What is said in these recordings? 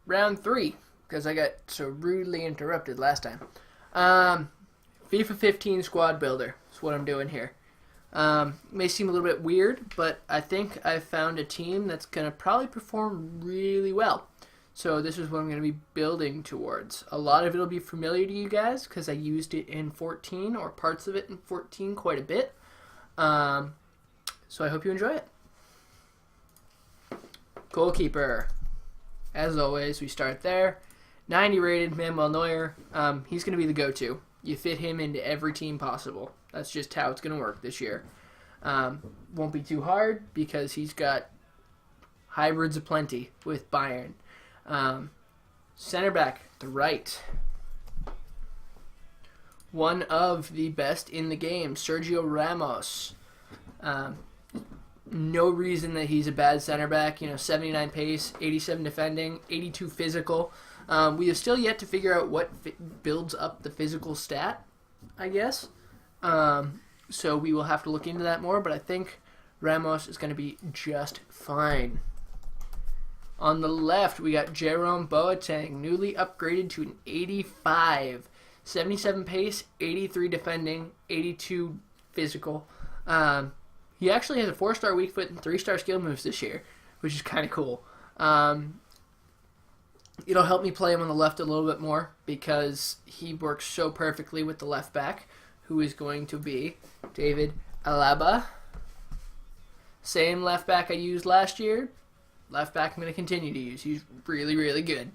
round 3, because I got so rudely interrupted last time. FIFA 15 Squad Builder is what I'm doing here. May seem a little bit weird, but I think I've found a team that's going to probably perform really well. So this is what I'm going to be building towards. A lot of it will be familiar to you guys because I used it in 14 or parts of it in 14 quite a bit. So I hope you enjoy it. Goalkeeper. As always, we start there. 90 rated Manuel Neuer. He's going to be the go-to. You fit him into every team possible. That's just how it's going to work this year. Won't be too hard because he's got hybrids aplenty with Bayern. Center back, the right. One of the best in the game, Sergio Ramos. No reason that he's a bad center back. 79 pace, 87 defending, 82 physical. We have still yet to figure out what builds up the physical stat, I guess. So we will have to look into that more, but I think Ramos is going to be just fine. On the left, we got Jerome Boateng, newly upgraded to an 85. 77 pace, 83 defending, 82 physical. He actually has a 4-star weak foot and 3-star skill moves this year, which is kind of cool. It'll help me play him on the left a little bit more because he works so perfectly with the left back, who is going to be David Alaba. Same left back I used last year. Left back I'm going to continue to use. He's really, really good.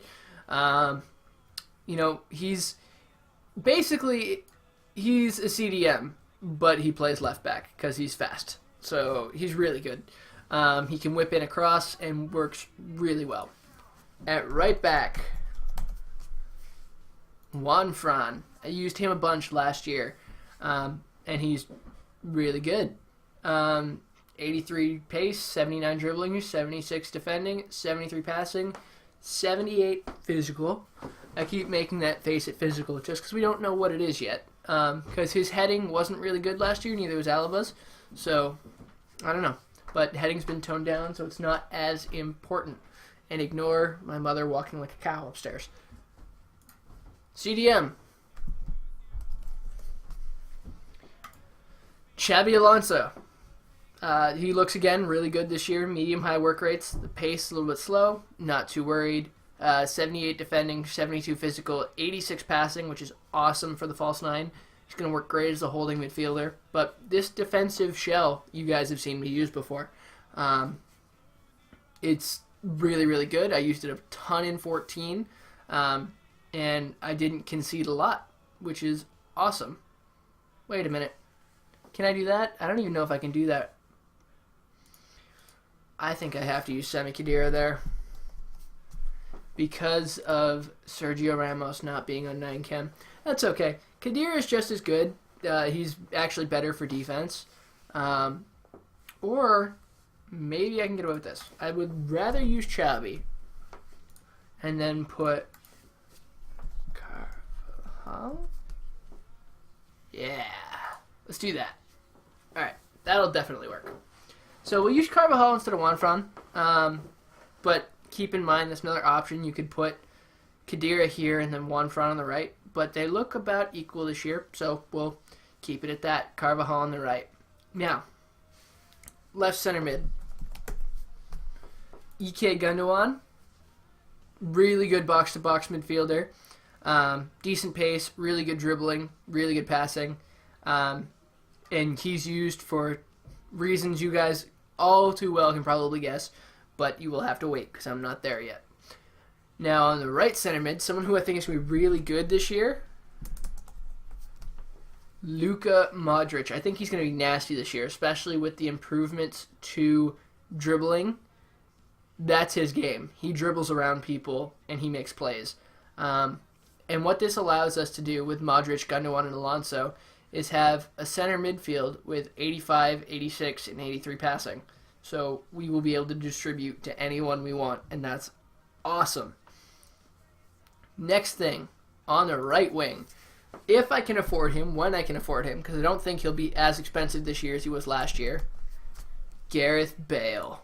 He's basically, he's a CDM, but he plays left back because he's fast. So he's really good. He can whip in across and works really well. At right back, Juan Fran. I used him a bunch last year, and he's really good. 83 pace, 79 dribbling, 76 defending, 73 passing, 78 physical. I keep making that face it physical just because we don't know what it is yet. Because his heading wasn't really good last year, neither was Alaba's. So, I don't know. But heading's been toned down, so it's not as important. And ignore my mother walking like a cow upstairs. CDM. Xabi Alonso. He looks, again, really good this year. Medium-high work rates. The pace a little bit slow. Not too worried. 78 defending, 72 physical, 86 passing, which is awesome for the false 9. He's going to work great as a holding midfielder. But this defensive shell, you guys have seen me use before. It's really, really good. I used it a ton in 14. And I didn't concede a lot, which is awesome. Wait a minute. Can I do that? I don't even know if I can do that. I think I have to use Semi Khedira there because of Sergio Ramos not being on 9 chem. That's okay. Khedira is just as good. He's actually better for defense. Or maybe I can get away with this. I would rather use Xabi and then put Carvajal. Yeah. Let's do that. Alright. That'll definitely work. So we'll use Carvajal instead of Juan Fran. But keep in mind there's another option. You could put Khedira here and then Juan Fran on the right. But they look about equal this year, so we'll keep it at that. Carvajal on the right. Now, left center mid. Ike Gundogan. Really good box-to-box midfielder. Decent pace, really good dribbling, really good passing. And he's used for reasons you guys all too well can probably guess, but you will have to wait because I'm not there yet. Now on the right center mid, someone who I think is going to be really good this year, Luka Modric. I think he's going to be nasty this year, especially with the improvements to dribbling. That's his game. He dribbles around people and he makes plays. And what this allows us to do with Modric, Gundogan, and Alonso is have a center midfield with 85, 86, and 83 passing. So we will be able to distribute to anyone we want, and that's awesome. Next thing, on the right wing, if I can afford him, when I can afford him, because I don't think he'll be as expensive this year as he was last year, Gareth Bale.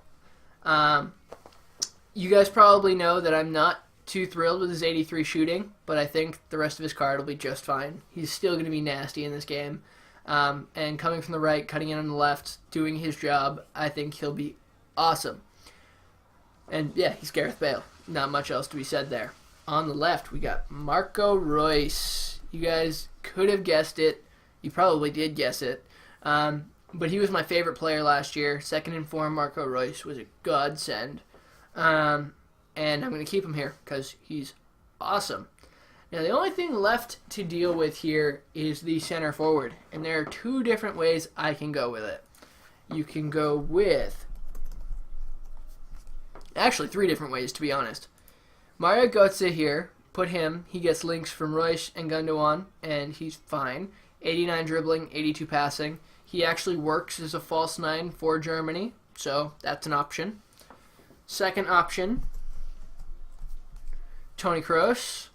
You guys probably know that I'm not too thrilled with his 83 shooting, but I think the rest of his card will be just fine. He's still going to be nasty in this game. And coming from the right, cutting in on the left, doing his job, I think he'll be awesome. And yeah, he's Gareth Bale. Not much else to be said there. On the left, we got Marco Reus. You guys could have guessed it. You probably did guess it. But he was my favorite player last year. Second in form, Marco Reus was a godsend. And I'm going to keep him here because he's awesome. Now, the only thing left to deal with here is the center forward. And there are two different ways I can go with it. You can go with... Actually, three different ways, to be honest. Mario Götze here. Put him. He gets links from Reus and Gundogan, and he's fine. 89 dribbling, 82 passing. He actually works as a false 9 for Germany, so that's an option. Second option, Toni Kroos.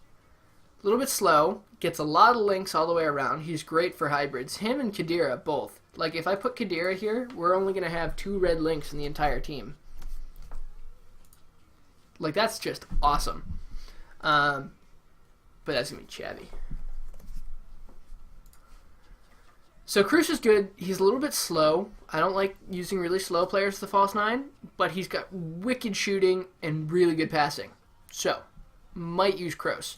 A little bit slow, gets a lot of links all the way around. He's great for hybrids. Him and Khedira, both. Like, if I put Khedira here, we're only going to have 2 red links in the entire team. Like, that's just awesome. But that's going to be chabby. So Kroos is good. He's a little bit slow. I don't like using really slow players as the false 9, but he's got wicked shooting and really good passing. So, might use Kroos.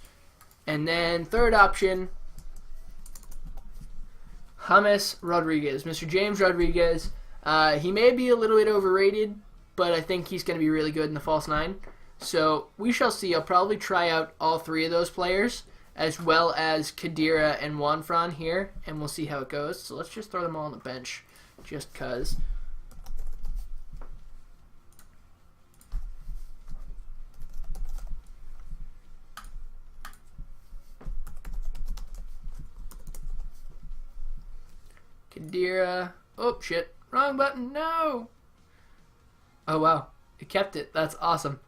And then third option, James Rodriguez. Mr. James Rodriguez. He may be a little bit overrated, but I think he's going to be really good in the false 9. So we shall see. I'll probably try out all 3 of those players, as well as Khedira and Juanfran here, and we'll see how it goes. So let's just throw them all on the bench, just because. Khedira. Oh, shit. Wrong button. No. Oh, wow. It kept it. That's awesome.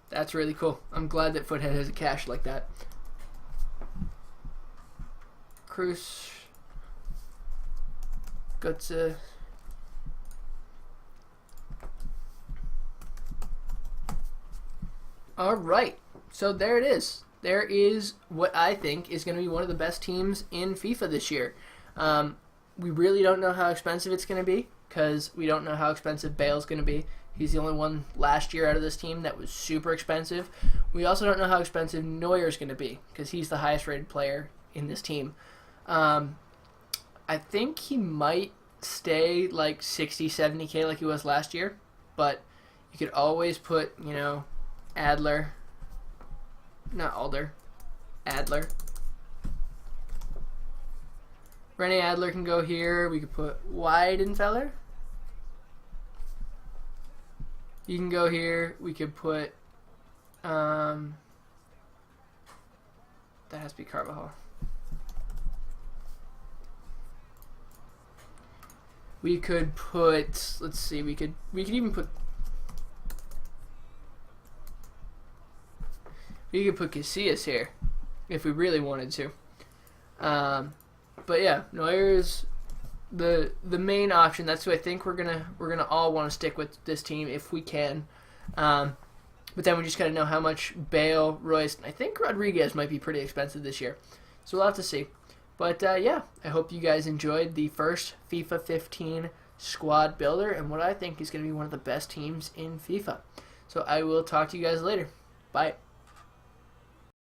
That's really cool. I'm glad that Foothead has a cache like that. Kroos. Götze. Alright. So there it is. There is what I think is going to be one of the best teams in FIFA this year. We really don't know how expensive it's going to be because we don't know how expensive Bale's going to be. He's the only one last year out of this team that was super expensive. We also don't know how expensive Neuer's going to be because he's the highest rated player in this team. I think he might stay like 60, 70K like he was last year, but you could always put, you know, Adler. Not Alder. Adler. Rene Adler can go here. We could put Weidenfeller. You can go here. We could put... that has to be Carvajal. We could put... Let's see. We could even put... We could put Casillas here if we really wanted to. But yeah, Neuer is the main option. That's who I think we're gonna all want to stick with this team if we can. But then we just gotta know how much Bale, Reus, and I think Rodriguez might be pretty expensive this year. So we'll have to see. But yeah, I hope you guys enjoyed the first FIFA 15 squad builder and what I think is gonna be one of the best teams in FIFA. So I will talk to you guys later. Bye.